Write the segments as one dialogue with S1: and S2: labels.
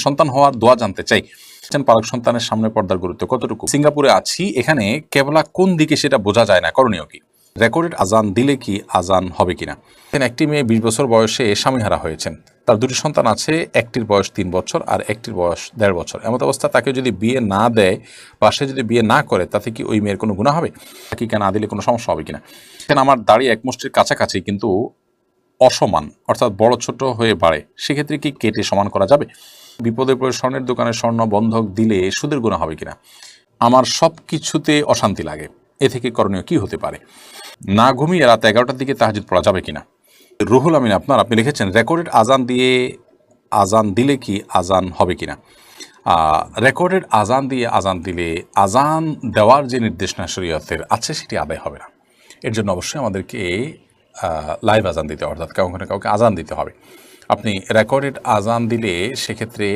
S1: সন্তান হওয়ার দোয়া জানতে চাই। পালক সন্তানের সামনে পর্দার গুরুত্ব কতটুকু? সিঙ্গাপুরে আছি, এখানে কেবলা কোন দিকে সেটা বোঝা যায় না, করণীয় কি? রেকর্ডেড আজান দিলে কি আজান হবে কিনা? একটি মেয়ে 20 বছর বয়সে স্বামীহারা হয়েছেন। তার দুটি সন্তান আছে, একটির বয়স 3 বছর আর একটির বয়স 1.5 বছর। এমত অবস্থা তাকে যদি বিয়ে না দেয় বা সে যদি বিয়ে না করে, তাতে কি ওই মেয়ের কোনো গুনাহ হবে? কি না দিলে কোনো সমস্যা হবে কিনা? এখানে আমার দাড়ি এক মুষ্টির কাছাকাছি কিন্তু অসমান, অর্থাৎ বড় ছোট হয়ে বাড়ে, সেক্ষেত্রে কি কেটে সমান করা যাবে? বিপদে পড়ে স্বর্ণের দোকানে স্বর্ণ বন্ধক দিলে সুদের গুনাহ হবে কিনা? আমার সব কিছুতে অশান্তি লাগে, এ থেকে করণীয় কি হতে পারে? না ঘুমিয়ে রাত 11টার দিকে তাহাজ্জুদ পড়া যাবে কিনা? রুহুল আমিন আপনি লিখেছেন রেকর্ডেড আজান দিলে কি আজান হবে কিনা? রেকর্ডেড আজান দিলে আজান দেওয়ার যে নির্দেশনা শরীয়তের আছে সেটি আদায় হবে না। এর জন্য অবশ্যই আমাদেরকে লাইভ আজান দিতে হবে, অর্থাৎ কাউকে আজান দিতে হবে। আপনি রেকর্ডেড আজান দিলে সেক্ষেত্রে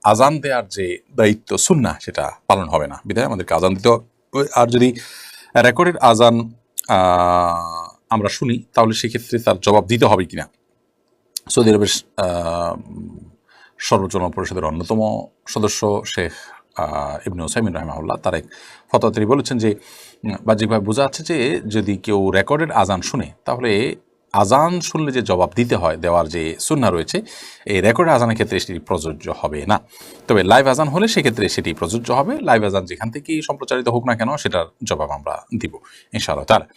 S1: আজান দেওয়ার যে দায়িত্ব সুন্নাহ সেটা পালন হবে না, বিধায় আমাদেরকে আজান দিতে হবে। আর যদি রেকর্ডেড আজান আমরা শুনি, তাহলে সেক্ষেত্রে তার জবাব দিতে হবে কিনা? সৌদি আরবের সর্বোচ্চ পরিষদের অন্যতম সদস্য শেখ ইবনে উসাইমিন রাহিমাহুল্লাহ তার এক ফতোয়া তিনি বলেছেন যে বাহ্যিকভাবে বোঝা যাচ্ছে যে যদি কেউ রেকর্ডেড আজান শুনে, তাহলে আজান শুনলে যে জবাব দিতে হয়, দেওয়ার যে সুন্নাহ রয়েছে, এই রেকর্ডেড আজানের ক্ষেত্রে সেটি প্রযোজ্য হবে না। তবে লাইভ আজান হলে সেক্ষেত্রে সেটি প্রযোজ্য হবে। লাইভ আজান যেখান থেকেই সম্প্রচারিত হোক না কেন, সেটার জবাব আমরা দিব ইনশাআল্লাহ তাআলা।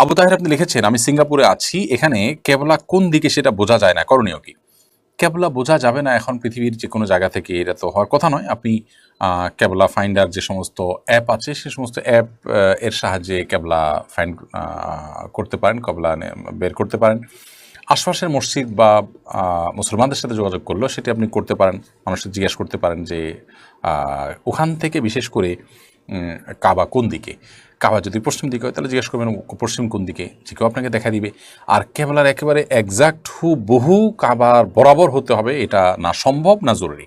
S1: আবু তাহের আপনি লিখেছেন আমি সিঙ্গাপুরে আছি, এখানে কেবলা কোন দিকে সেটা বোঝা যায় না, করণীয় কি? কেবলা বোঝা যাবে না এখন পৃথিবীর যে কোনো জায়গা থেকে, এটা তো হওয়ার কথা নয়। আপনি কেবলা ফাইন্ডার যে সমস্ত অ্যাপ আছে, সে সমস্ত অ্যাপ এর সাহায্যে কেবলা ফাইন্ড করতে পারেন, কেবলা বের করতে পারেন। আশপাশের মসজিদ বা মুসলমানদের সাথে যোগাযোগ করলেও সেটি আপনি করতে পারেন। মানুষকে জিজ্ঞেস করতে পারেন যে ওখান থেকে বিশেষ করে কাবা কোন দিকে। কাবা যদি পশ্চিম দিকে হয়, তাহলে জিজ্ঞেস করবেন পশ্চিম কোন দিকে, যে কেউ আপনাকে দেখা দিবে। আর কেবলার একেবারে একজাক্ট বহু কাবার বরাবর হতে হবে, এটা না সম্ভব না জরুরি।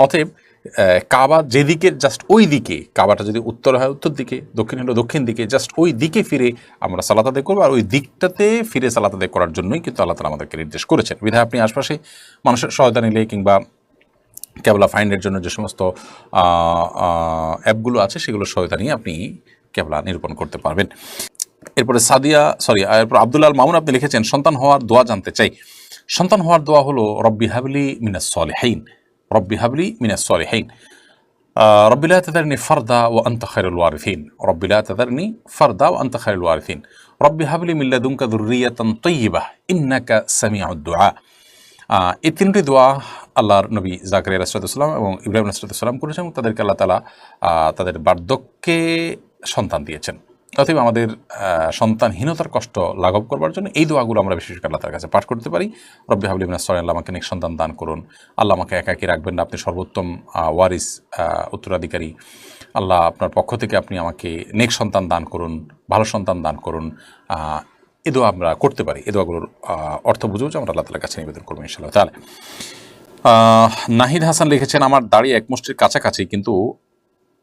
S1: অতএব কাবা যেদিকে জাস্ট ওই দিকে, কাবাটা যদি উত্তর হয় উত্তর দিকে, দক্ষিণ হলো দক্ষিণ দিকে, জাস্ট ওই দিকে ফিরে আমরা সালাত আদায় করবো। আর ওই দিকটাতে ফিরে সালাত আদায় করার জন্যই কিন্তু আল্লাহ তাআলা আমাদেরকে নির্দেশ করেছেন। বিধায় আপনি আশপাশে মানুষের সহায়তা নিলে কিংবা কেবলা ফাইন্ডের জন্য যে সমস্ত অ্যাপগুলো আছে সেগুলোর সহায়তা নিয়ে আপনি কেবলা নিরূপণ করতে পারবেন। এরপরে এরপর আব্দুল্লাহ আল মামুন আপনি লিখেছেন সন্তান হওয়ার দোয়া জানতে চাই। সন্তান হওয়ার দোয়া হলো রব্বি হাবলি মিনাস সলিহিন, রব্বি হাবলি মিনাস সলিহিন, রব্বি লা তাযারনি ফারদা ওয়া আনতা খায়রুল ওয়ারিসিন, রব্বি লা তাযারনি ফারদা ওয়া আনতা খায়রুল ওয়ারিসিন, রব্বি হাবলি মিন লাদুনকা যুররিয়াতান তাইয়্যিবাহ ইন্নাকা সামিউদ দুআ। এই তিনটি দোয়া আল্লাহর নবী জাকারিয়া আলাইহিস সালাম এবং ইব্রাহিম আলাইহিস সালাম করেছেন এবং তাদেরকে আল্লাহ তাআলা তাদের বার্ধক্যে সন্তান দিয়েছেন। অতএব আমাদের সন্তানহীনতার কষ্ট লাঘব করবার জন্য এই দোয়াগুলো আমরা বিশেষ করে আল্লাহ তার কাছে পাঠ করতে পারি। রব্বি হাবলি মিনাস সলিহিন, আল্লাহ আমাকে নেক সন্তান দান করুন, আল্লাহ আমাকে একাকী রাখবেন না, আপনি সর্বোত্তম ওয়ারিস উত্তরাধিকারী, আল্লাহ আপনার পক্ষ থেকে আপনি আমাকে নেক সন্তান দান করুন, ভালো সন্তান দান করুন। এ দোয়া আমরা করতে পারি। এ দোয়াগুলোর অর্থ বুঝেও যে আমরা আল্লাহ তাআলার কাছে নিবেদন করবো ইনশাআল্লাহ তাআলা। নাহিদ হাসান লিখেছেন আমার দাড়ি এক মুষ্টির কাছাকাছি কিন্তু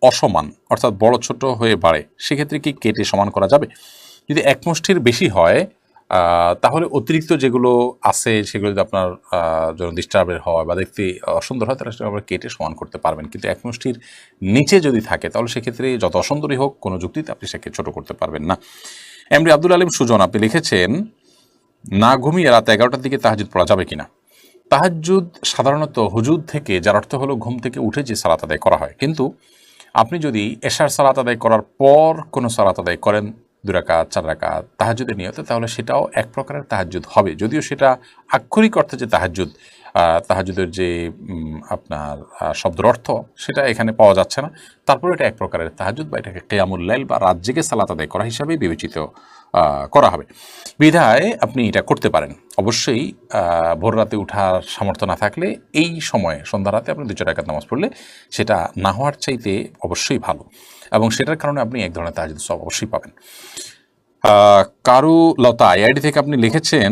S1: অসমান, অর্থাৎ বড় ছোট হয়ে বাড়ে, সেক্ষেত্রে কি কেটে সমান করা যাবে? যদি এক মুষ্টির বেশি হয়, তাহলে অতিরিক্ত যেগুলো আছে সেগুলো যদি আপনার জন্য ডিস্টার্বের হয় বা দেখতে অসুন্দর হয়, তাহলে সেটা আপনারা কেটে সমান করতে পারবেন। কিন্তু এক মুষ্টির নিচে যদি থাকে, তাহলে সেক্ষেত্রে যত অসুন্দরই হোক, কোনো যুক্তিতে আপনি সেকে ছোট করতে পারবেন না। এমডি আব্দুল আলিম সুজন আপনি লিখেছেন না ঘুমিয়ে রাত 11টার দিকে তাহাজ্জুদ পড়া যাবে কিনা? তাহাজ্জুদ সাধারণত হুজুদ থেকে, যার অর্থ হলো ঘুম থেকে উঠে যে সালাত আদায় করা হয়, কিন্তু আপনি যদি এশার সালাত আদায় করার পর কোনো সালাত আদায় করেন 2 রাকাত 4 রাকাত তাহাজ্জুদের নিয়তে, তাহলে সেটাও এক প্রকারের তাহাজ্জুদ হবে। যদিও সেটা আক্ষরিক অর্থে যে তাহাজ্জুদ, তাহাজ্জুদের যে আপনার শব্দের অর্থ সেটা এখানে পাওয়া যাচ্ছে না, তারপরে এটা এক প্রকারের তাহাজ্জুদ বা এটাকে কিয়ামুল লাইল বা রাত জেগে সালাত আদায় করা হিসাবে বিবেচিত করা হবে। বিধায় আপনি এটা করতে পারেন। অবশ্যই ভোর রাতে উঠার সামর্থ্য না থাকলে এই সময়ে সন্ধ্যা রাতে আপনি 2-4 রাকাত নামাজ পড়লে সেটা না হওয়ার চাইতে অবশ্যই ভালো, এবং সেটার কারণে আপনি এক ধরনের তাহাজ্জুদ সওয়াব অবশ্যই পাবেন। কারু লতা আইআইডি থেকে আপনি লিখেছেন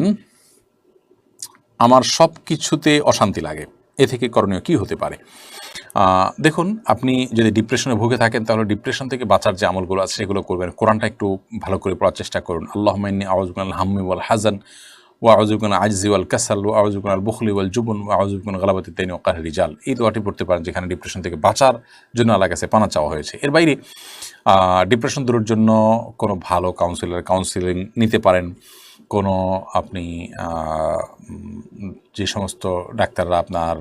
S1: আমার সব কিছুতে অশান্তি লাগে, এ থেকে করণীয় কি হতে পারে? দেখুন, আপনি যদি ডিপ্রেশনে ভুগে থাকেন, তাহলে ডিপ্রেশন থেকে বাঁচার যে আমলগুলো আছে সেগুলো করবেন। কোরআনটা একটু ভালো করে পড়ার চেষ্টা করুন। আল্লাহুম্মা ইন্নী আউযু মিনাল হাম্মি ওয়াল হাযান ওয়া আউযু বিকা মিনাল আজজি ওয়াল কাসাল ওয়া আউযু বিকা মিনাল বুখলি ওয়াল জুবন ওয়া আউযু বিকা মিন গালাবাতিদ দাইনি ওয়া কাহরিল রিজাল। এই দোয়াটি পড়তে পারেন, যেখানে ডিপ্রেশন থেকে বাঁচার জন্য আল্লাহর কাছে পানা চাওয়া হয়েছে। এর বাইরে ডিপ্রেশন দূরের জন্য কোনো ভালো কাউন্সিলিং নিতে পারেন। কোনো আপনি যে সমস্ত ডাক্তাররা আপনার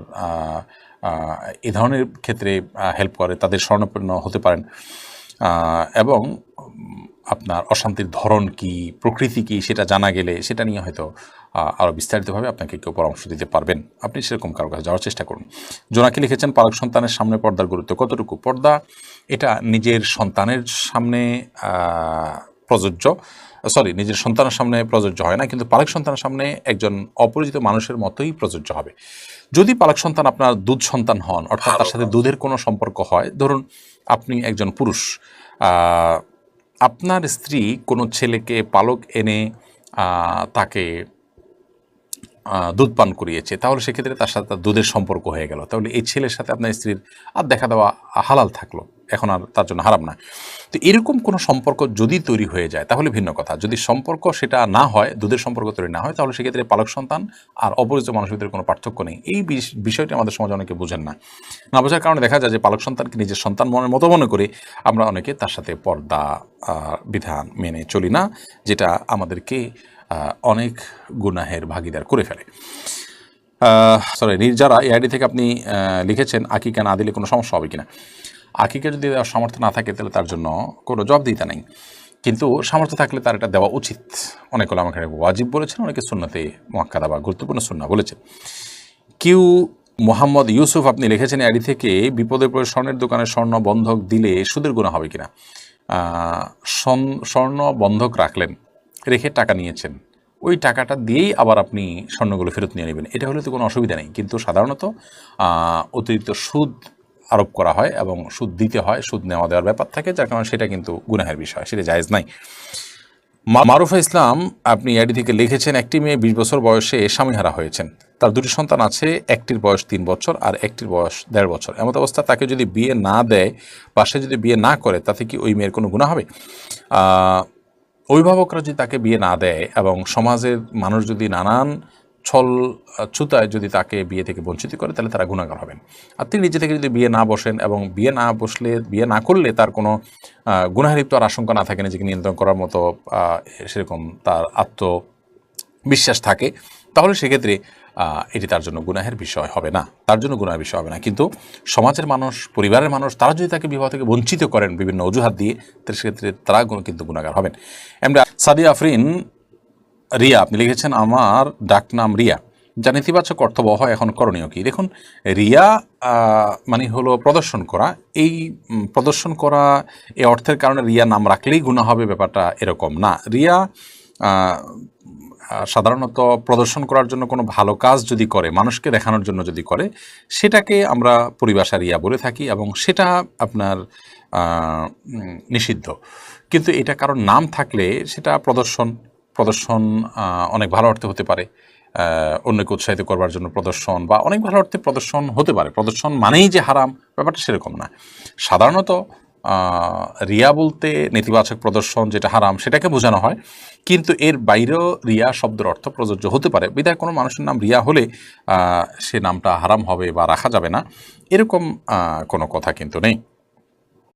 S1: এ ধরনের ক্ষেত্রে হেল্প করে তাদের শরণাপন্ন হতে পারেন, এবং আপনার অশান্তির ধরন কি, প্রকৃতি কি, সেটা জানা গেলে সেটা নিয়ে হয়তো আরও বিস্তারিতভাবে আপনাকে কেউ পরামর্শ দিতে পারবেন। আপনি সেরকম কারো কাছে যাওয়ার চেষ্টা করুন। জোনাকি লিখেছেন, পালক সন্তানের সামনে পর্দার গুরুত্ব কতটুকু? পর্দা এটা নিজের সন্তানের সামনে নিজের সন্তানের সামনে প্রযোজ্য হয় না, কিন্তু পালক সন্তানের সামনে একজন অপরিচিত মানুষের মতোই প্রযোজ্য হবে। যদি পালক সন্তান আপনার দুধ সন্তান হন, অর্থাৎ তার সাথে দুধের কোনো সম্পর্ক হয়, ধরুন আপনি একজন পুরুষ, আপনার স্ত্রী কোনো ছেলেকে পালক এনে তাকে দুধ পান করিয়েছে, তাহলে সেক্ষেত্রে তার সাথে তার দুধের সম্পর্ক হয়ে গেল, তাহলে এই ছেলের সাথে আপনার স্ত্রীর আর দেখা দেওয়া হালাল থাকলো, এখন আর তার জন্য হারাম না। তো এরকম কোনো সম্পর্ক যদি তৈরি হয়ে যায় তাহলে ভিন্ন কথা। যদি সম্পর্ক সেটা না হয়, দুধের সম্পর্ক তৈরি না হয়, তাহলে সেক্ষেত্রে পালক সন্তান আর অপরিচিত মানুষের ভিতরে কোনো পার্থক্য নেই। এই বিষয়টি আমাদের সমাজে অনেকে বোঝেন না। না বোঝার কারণে দেখা যায় যে পালক সন্তানকে নিজের সন্তান মনের মতো মনে করে আমরা অনেকে তার সাথে পর্দা বিধান মেনে চলি না, যেটা আমাদেরকে অনেক গুনাহের ভাগীদার করে ফেলে। নির্জারা এআইডি থেকে আপনি লিখেছেন, আকিকা না দিলে কোনো সমস্যা হবে কিনা? আকিকা যদি দেওয়ার সামর্থ্য না থাকে তাহলে তার জন্য কোনো জবাবদিহিতা নেই, কিন্তু সামর্থ্য থাকলে তার এটা দেওয়া উচিত। অনেক ওলামা কেরাম ওয়াজিব বলেছেন, অনেকে সুন্নতে মুআক্কাদা বা গুরুত্বপূর্ণ সুন্নাহ বলেছেন। মোহাম্মদ ইউসুফ আপনি লিখেছেন এআইডি থেকে, বিপদে পড়ে স্বর্ণের দোকানে স্বর্ণ বন্ধক দিলে সুদের গুনাহ হবে কিনা? স্বর্ণ বন্ধক রাখলেন, রেখে টাকা নিয়েছেন, ওই টাকাটা দিয়েই আবার আপনি স্বর্ণগুলো ফেরত নিয়ে নেবেন, এটা হলে তো কোনো অসুবিধা নেই। কিন্তু সাধারণত অতিরিক্ত সুদ আরোপ করা হয় এবং সুদ দিতে হয়, সুদ নেওয়া দেওয়ার ব্যাপার থাকে, যার কারণে সেটা কিন্তু গুনাহের বিষয়, সেটা জায়েজ নাই। মারুফা ইসলাম আপনি এআইডি থেকে লিখেছেন, একটি মেয়ে 20 বছর বয়সে স্বামীহারা হয়েছেন, তার দুটি সন্তান আছে, একটির বয়স 3 বছর আর একটির বয়স 1.5 বছর। এমন অবস্থা তাকে যদি বিয়ে না দেয় বা সে যদি বিয়ে না করে, তাতে কি ওই মেয়ের কোনো গুনাহ হবে? অভিভাবকরা যদি তাকে বিয়ে না দেয় এবং সমাজের মানুষ যদি নানান ছল ছুতায় যদি তাকে বিয়ে থেকে বঞ্চিত করে, তাহলে তারা গুনাহগার হবেন। আর তিনি নিজে থেকে যদি বিয়ে না বসেন এবং বিয়ে না করলে তার কোনো গুনাহে লিপ্ত আর আশঙ্কা না থাকে, নিজেকে নিয়ন্ত্রণ করার মতো সেরকম তার আত্মবিশ্বাস থাকে, তাহলে সেক্ষেত্রে এটি তার জন্য গুনাহের বিষয় হবে না, কিন্তু সমাজের মানুষ, পরিবারের মানুষ, তারা যদি তাকে বিবাহ থেকে বঞ্চিত করেন বিভিন্ন অজুহাত দিয়ে, তাহলে সেক্ষেত্রে তারা কিন্তু গুনাহগার হবেন। এমনি সাদিয়া আফরিন রিয়া আপনি লিখেছেন, আমার ডাকনাম রিয়া, যা নেতিবাচক অর্থবহ হয়, এখন করণীয় কি? দেখুন, রিয়া মানে হলো প্রদর্শন করা। এই প্রদর্শন করা এই অর্থের কারণে রিয়া নাম রাখলেই গুনাহ হবে, ব্যাপারটা এরকম না। রিয়া সাধারণত প্রদর্শন করার জন্য কোনো ভালো কাজ যদি করে, মানুষকে দেখানোর জন্য যদি করে, সেটাকে আমরা পরিভাষা রিয়া বলে থাকি, এবং সেটা আপনার নিষিদ্ধ। কিন্তু এটা কারণ নাম থাকলে সেটা প্রদর্শন অনেক ভালো অর্থে হতে পারে, অন্যকে উৎসাহিত করবার জন্য প্রদর্শন, বা অনেক ভালো অর্থে প্রদর্শন হতে পারে। প্রদর্শন মানেই যে হারাম, ব্যাপারটা সেরকম না। সাধারণত রিয়া বলতে নেতিবাচক প্রদর্শন, যেটা হারাম, সেটাকে বোঝানো হয়, কিন্তু এর বাইরেও রিয়া শব্দের অর্থ প্রযোজ্য হতে পারে। বিধায় কোনো মানুষের নাম রিয়া হলে সে নামটা হারাম হবে বা রাখা যাবে না, এরকম কোনো কথা কিন্তু নেই।